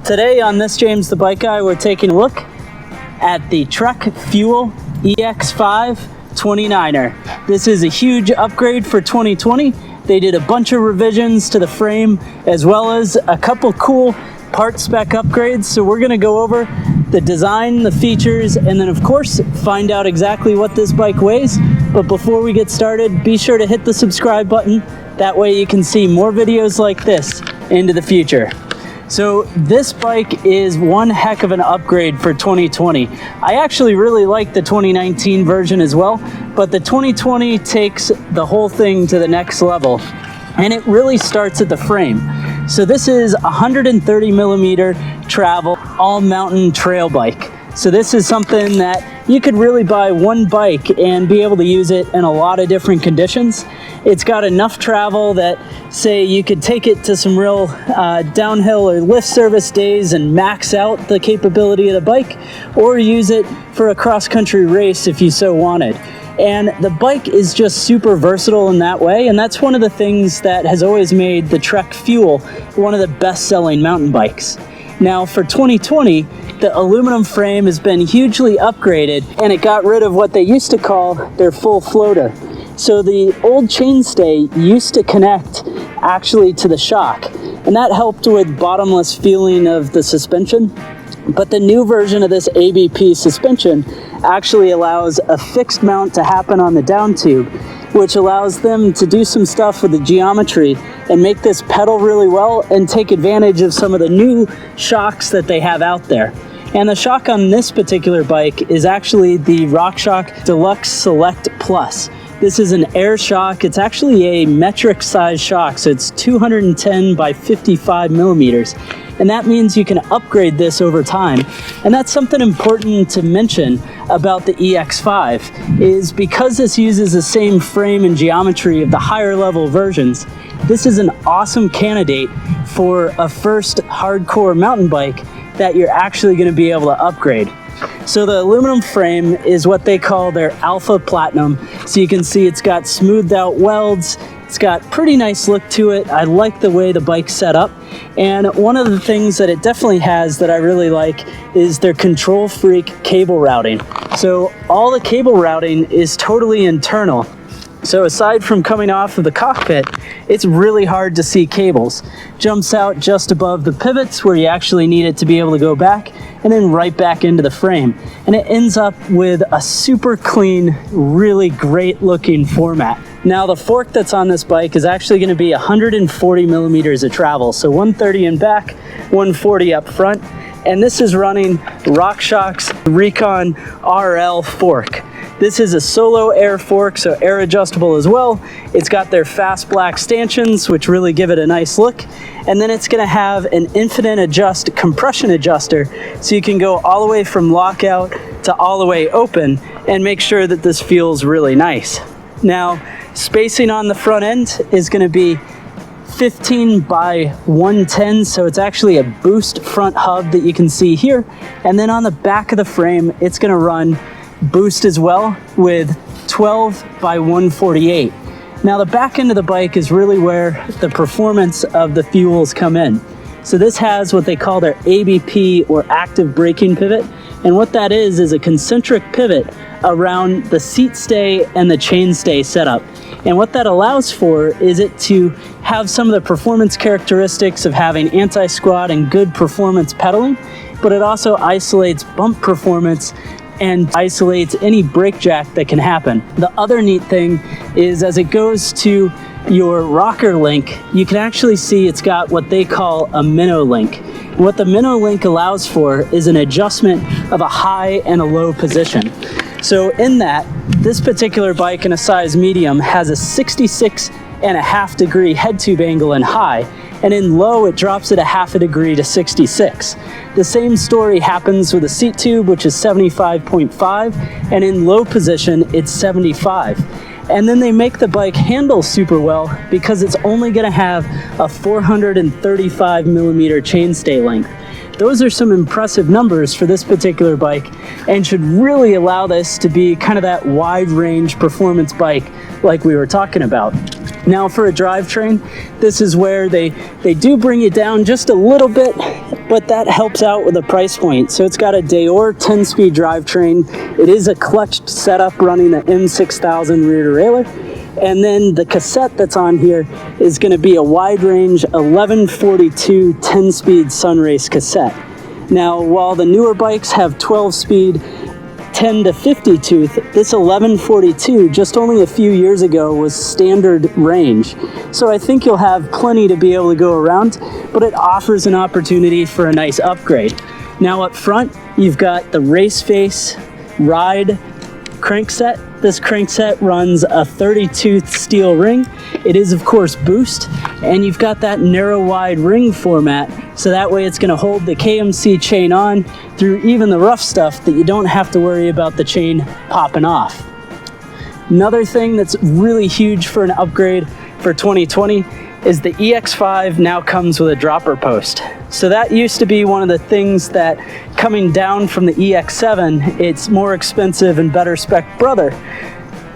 Today on This James the Bike Guy, we're taking a look at the Trek Fuel EX5 29er. This is a huge upgrade for 2020. They did a bunch of revisions to the frame as well as a couple cool part spec upgrades. So we're gonna go over the design, the features, and then of course find out exactly what this bike weighs. But before we get started, be sure to hit the subscribe button. That way you can see more videos like this into the future. So this bike is one heck of an upgrade for 2020. I actually really like the 2019 version as well, but the 2020 takes the whole thing to the next level, and it really starts at the frame. So this is a 130 millimeter travel all mountain trail bike. So this is something that you could really buy one bike and be able to use it in a lot of different conditions. It's got enough travel that, say, you could take it to some real downhill or lift service days and max out the capability of the bike, or use it for a cross-country race if you so wanted. And the bike is just super versatile in that way, and that's one of the things that has always made the Trek Fuel one of the best-selling mountain bikes. Now for 2020, the aluminum frame has been hugely upgraded, and it got rid of what they used to call their full floater. So the old chainstay used to connect actually to the shock, and that helped with bottomless feeling of the suspension. But the new version of this ABP suspension actually allows a fixed mount to happen on the down tube, which allows them to do some stuff with the geometry and make this pedal really well and take advantage of some of the new shocks that they have out there. And the shock on this particular bike is actually the ROCKSHOX DELUXE Select Plus. This is an air shock. It's actually a metric size shock, so it's 210 by 55 millimeters. And that means you can upgrade this over time. And that's something important to mention about the EX5, is because this uses the same frame and geometry of the higher level versions, this is an awesome candidate for a first hardcore mountain bike that you're actually going to be able to upgrade. So the aluminum frame is what they call their Alpha Platinum. So you can see it's got smoothed out welds. It's got pretty nice look to it. I like the way the bike's set up. And one of the things that it definitely has that I really like is their Control Freak cable routing. So all the cable routing is totally internal. So aside from coming off of the cockpit, it's really hard to see cables. Jumps out just above the pivots where you actually need it to be able to go back, and then right back into the frame. And it ends up with a super clean, really great looking format. Now the fork that's on this bike is actually going to be 140 millimeters of travel. So 130 in back, 140 up front. And this is running ROCKSHOX RECON RL fork. This is a solo air fork, so air adjustable as well. It's got their fast black stanchions, which really give it a nice look. And then it's gonna have an infinite adjust compression adjuster, so you can go all the way from lockout to all the way open and make sure that this feels really nice. Now, spacing on the front end is gonna be 15 by 110, so it's actually a boost front hub that you can see here. And then on the back of the frame, it's gonna run boost as well with 12 by 148. Now the back end of the bike is really where the performance of the fuels come in. So this has what they call their ABP, or active braking pivot. And what that is a concentric pivot around the seat stay and the chainstay setup. And what that allows for is it to have some of the performance characteristics of having anti-squat and good performance pedaling, but it also isolates bump performance and isolates any brake jack that can happen. The other neat thing is as it goes to your rocker link, you can actually see it's got what they call a MINO link. What the MINO link allows for is an adjustment of a high and a low position. So in that, this particular bike in a size medium has a 66.5 degree head tube angle in high, and in low it drops it a half a degree to 66. The same story happens with a seat tube, which is 75.5, and in low position it's 75. And then they make the bike handle super well because it's only going to have a 435 millimeter chainstay length. Those are some impressive numbers for this particular bike and should really allow this to be kind of that wide range performance bike like we were talking about. Now for a drivetrain, this is where they do bring it down just a little bit but that helps out with the price point. So it's got a DEORE 10-speed drivetrain. It is a clutched setup running the M6000 rear derailleur. And then the cassette that's on here is going to be a wide range 1142 10-speed SUNRACE cassette. Now, while the newer bikes have 12-speed 10 to 50 tooth, this 1142 just only a few years ago was standard range. So I think you'll have plenty to be able to go around, but it offers an opportunity for a nice upgrade. Now up front, you've got the race face ride crankset. This crankset runs a 30-tooth steel ring. It is, of course, boost, and you've got that narrow wide ring format, so that way it's going to hold the KMC chain on through even the rough stuff that you don't have to worry about the chain popping off. Another thing that's really huge for an upgrade for 2020 is the EX5 now comes with a dropper post. So that used to be one of the things that, coming down from the EX7, its more expensive and better spec brother,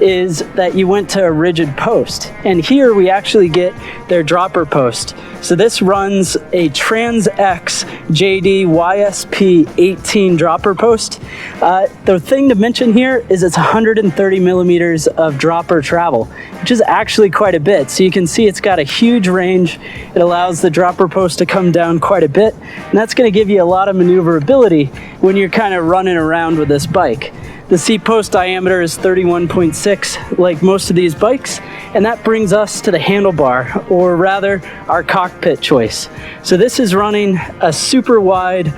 is that you went to a rigid post. And here we actually get their dropper post. So this runs a TRANZX JD YSP 18 dropper post. The thing to mention here is it's 130 millimeters of dropper travel, which is actually quite a bit. So you can see it's got a huge range. It allows the dropper post to come down quite a bit, and that's going to give you a lot of maneuverability when you're kind of running around with this bike. The seat post diameter is 31.6, like most of these bikes, and that brings us to the handlebar, or rather our cockpit choice. So this is running a super wide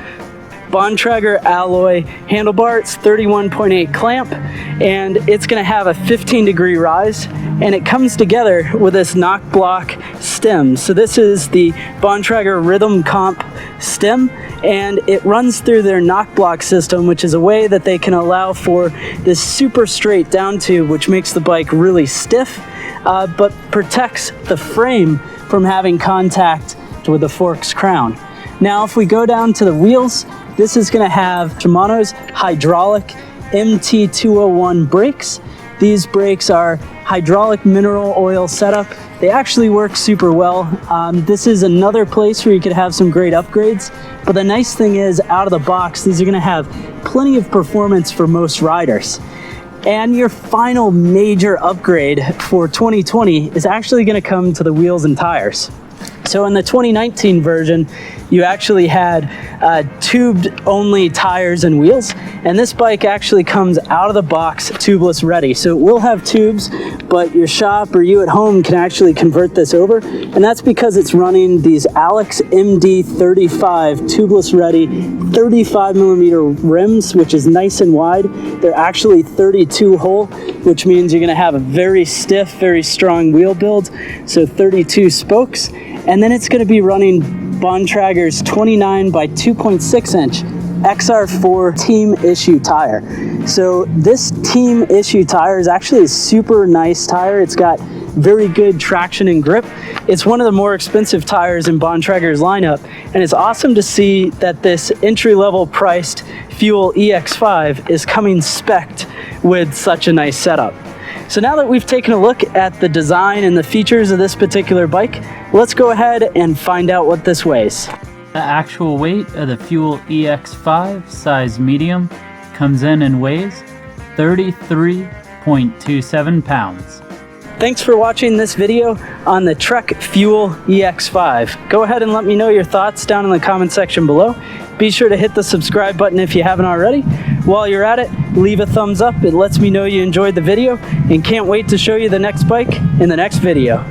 Bontrager alloy handlebar. It's 31.8 clamp, and it's going to have a 15-degree rise, and it comes together with this knock block stem. So this is the Bontrager Rhythm Comp stem, and it runs through their knock block system, which is a way that they can allow for this super straight down tube, which makes the bike really stiff, but protects the frame from having contact with the fork's crown. Now, if we go down to the wheels, this is going to have Shimano's hydraulic MT201 brakes. These brakes are hydraulic mineral oil setup. They actually work super well. This is another place where you could have some great upgrades, but the nice thing is, out of the box, these are going to have plenty of performance for most riders. And your final major upgrade for 2020 is actually going to come to the wheels and tires. So in the 2019 version, you actually had tubed only tires and wheels, and this bike actually comes out of the box tubeless ready. So it will have tubes, but your shop or you at home can actually convert this over, and that's because it's running these Alex MD35 tubeless ready 35 millimeter rims, which is nice and wide. They're actually 32 hole, which means you're going to have a very stiff, very strong wheel build, so 32 spokes. And then it's going to be running Bontrager's 29 by 2.6 inch XR4 team issue tire. So this team issue tire is actually a super nice tire. It's got very good traction and grip. It's one of the more expensive tires in Bontrager's lineup, and it's awesome to see that this entry-level priced Fuel EX5 is coming spec'd with such a nice setup. So now that we've taken a look at the design and the features of this particular bike, let's go ahead and find out what this weighs. The actual weight of the Fuel EX5 size medium comes in and weighs 33.27 pounds. Thanks for watching this video on the Trek Fuel EX5. Go ahead and let me know your thoughts down in the comment section below. Be sure to hit the subscribe button if you haven't already. While you're at it, leave a thumbs up. It lets me know you enjoyed the video, and can't wait to show you the next bike in the next video.